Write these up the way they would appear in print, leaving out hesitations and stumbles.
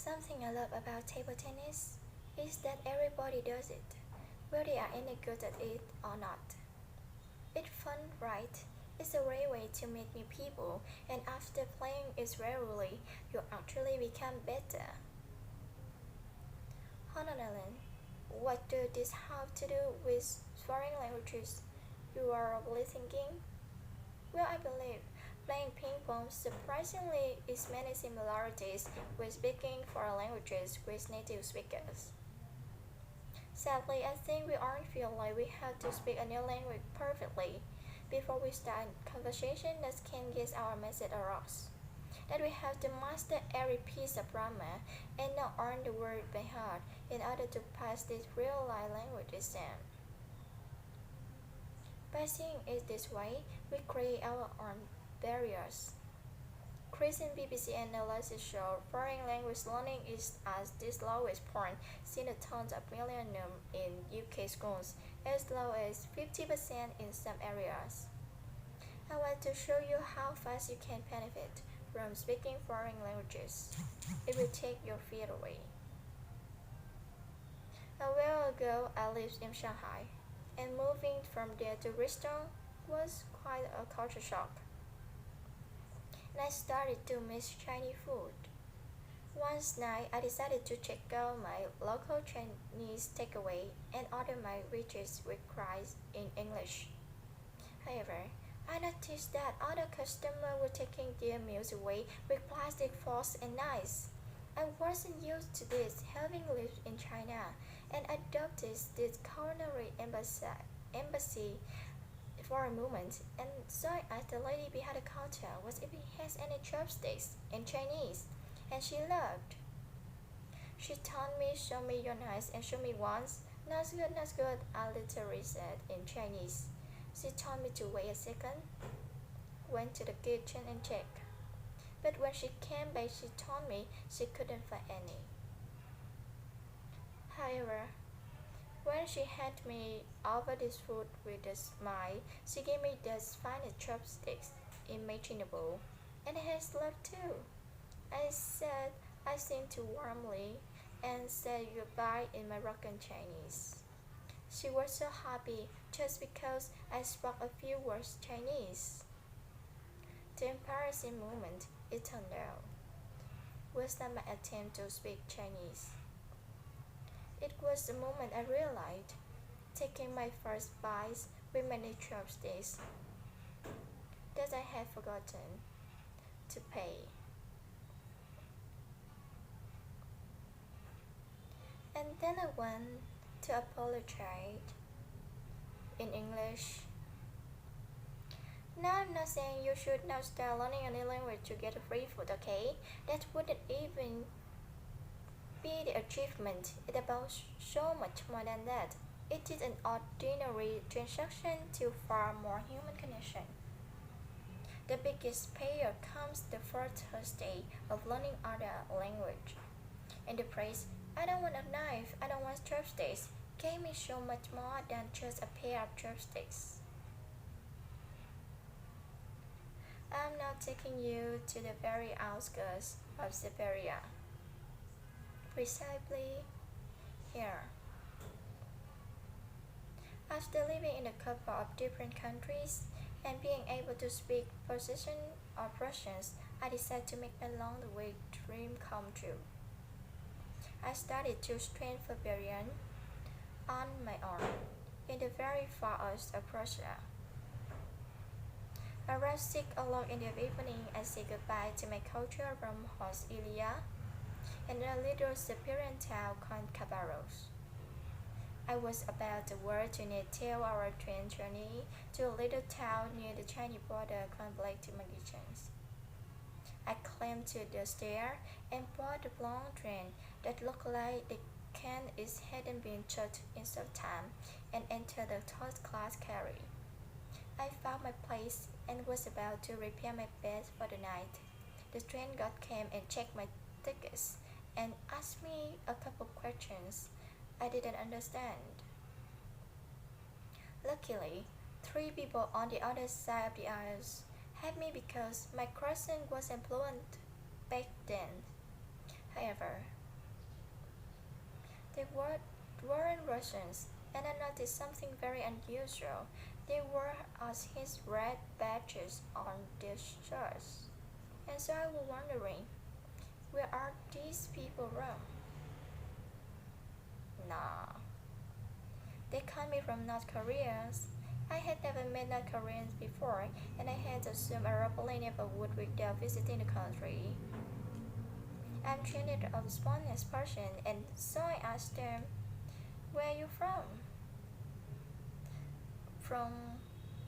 Something I love about table tennis is that everybody does it, whether they are any good at it or not. It's fun, right? It's a great way to meet new people, and after playing it regularly, you actually become better. Honolulu, what does this have to do with foreign languages? You are probably thinking. Well, I believe playing ping pong surprisingly is many similarities with speaking foreign languages with native speakers. Sadly, I think we all feel like we have to speak a new language perfectly before we start conversation that can get our message across. That we have to master every piece of grammar and know all the word by heart in order to pass this real life language exam. By seeing it this way, we create our own barriers. Recent BBC analysis showed foreign language learning is at its lowest point since the turn of millennium in UK schools, as low as 50% in some areas. I want to show you how fast you can benefit from speaking foreign languages. It will take your fear away. A while ago, I lived in Shanghai, and moving from there to Bristol was quite a culture shock. And I started to miss Chinese food. One night, I decided to check out my local Chinese takeaway and order my dishes with cries in English. However, I noticed that other customers were taking their meals away with plastic forks and knives. I wasn't used to this, having lived in China, and I adopted this culinary embassy for a moment, and so I asked the lady behind the counter what if he has any chopsticks in Chinese, and she laughed. She told me, "Show me your knives," and showed me once. "Not good, not good," I literally said in Chinese. She told me to wait a second, went to the kitchen and checked. But when she came back, she told me she couldn't find any. However, when she handed me over this food with a smile, she gave me the finest chopsticks imaginable, and it has love too. I said I thanked her warmly and said goodbye in Moroccan Chinese. She was so happy just because I spoke a few words Chinese. The embarrassing moment, it turned out, was not my attempt to speak Chinese. It was the moment I realized, taking my first bites with my new chopsticks, that I had forgotten to pay. And then I went to apologize in English. Now I'm not saying you should now start learning a new language to get free food, okay? That wouldn't even be the achievement. It's about so much more than that. It is an ordinary transaction to far more human connection. The biggest payoff comes the first Thursday of learning other language. And the praise, "I don't want a knife, I don't want chopsticks," gave me so much more than just a pair of chopsticks. I'm now taking you to the very outskirts of Siberia. Precisely here. After living in a couple of different countries and being able to speak Persian or Prussians, I decided to make my long awaited dream come true. I started to study Bavarian on my own in the very far east of Prussia. I arrived sick alone in the evening and said goodbye to my culture from host Ilya and a little Siberian town called Khabarovsk. I was about the word to a 12-hour train journey to a little town near the Chinese border called Magicians. I climbed to the stair and boarded the long train that looked like the can it hadn't been shut in some time and entered the third-class carriage. I found my place and was about to prepare my bed for the night. The train guard came and checked my tickets and asked me a couple questions I didn't understand. Luckily, 3 people on the other side of the aisles helped me because my croissant wasn't fluent back then. However, weren't Russians, and I noticed something very unusual. They wore us his red badges on their shirts. And so I was wondering, where are these people from? Nah, they can't be from North Korea. I had never met North Koreans before, and I had assumed a aeroplane never would without visiting the country. I'm trained of spontaneous person, and so I asked them, "Where are you from?" "From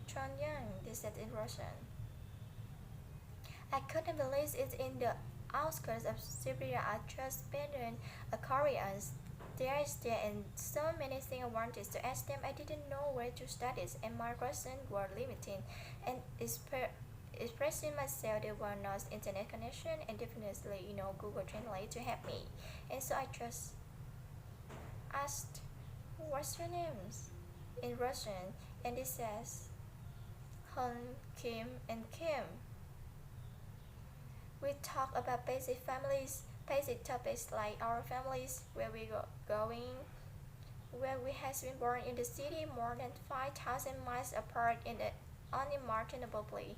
Pyongyang," they said in Russian. I couldn't believe it. In the outskirts of Siberia. I just spent a Koreans. There is there and so many things I wanted to ask them. I didn't know where to study, and my questions were limited. And expressing myself, there were no internet connection, and definitely, Google Translate to help me. And so I just asked, "What's your names?" in Russian, and it says Hun, Kim, and Kim. We talk about basic topics like our families, where we going, where we has been born in the city more than 5,000 miles apart in the unimaginably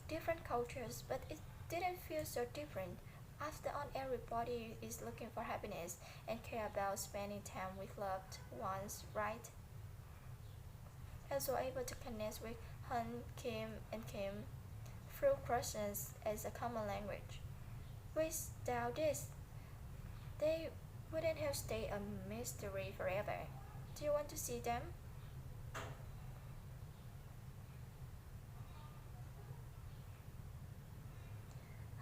different cultures, but it didn't feel so different. After all, everybody is looking for happiness and care about spending time with loved ones, right? Also able to connect with Han, Kim, and Kim through questions as a common language. Without this, they wouldn't have stayed a mystery forever. Do you want to see them?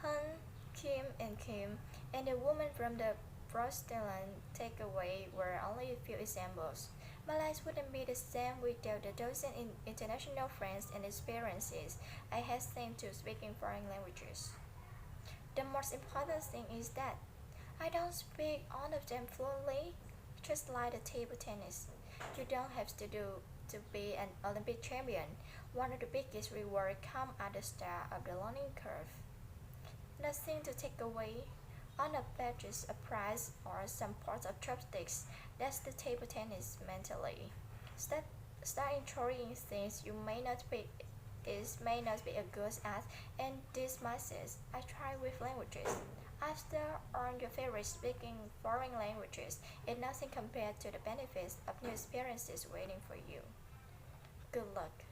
Han, Kim, and Kim, and the woman from the Prostellan takeaway were only a few examples. My life wouldn't be the same without the dozen international friends and experiences I had thanks to speaking foreign languages. The most important thing is that I don't speak all of them fluently, just like the table tennis. You don't have to be an Olympic champion. One of the biggest rewards comes at the start of the learning curve. Nothing to take away. On a badges, a prize, or some parts of chopsticks. That's the table tennis mentally. Start, start enjoying things you may not be a good at, and this message I try with languages. After all your favorite speaking foreign languages is nothing compared to the benefits of new experiences waiting for you. Good luck.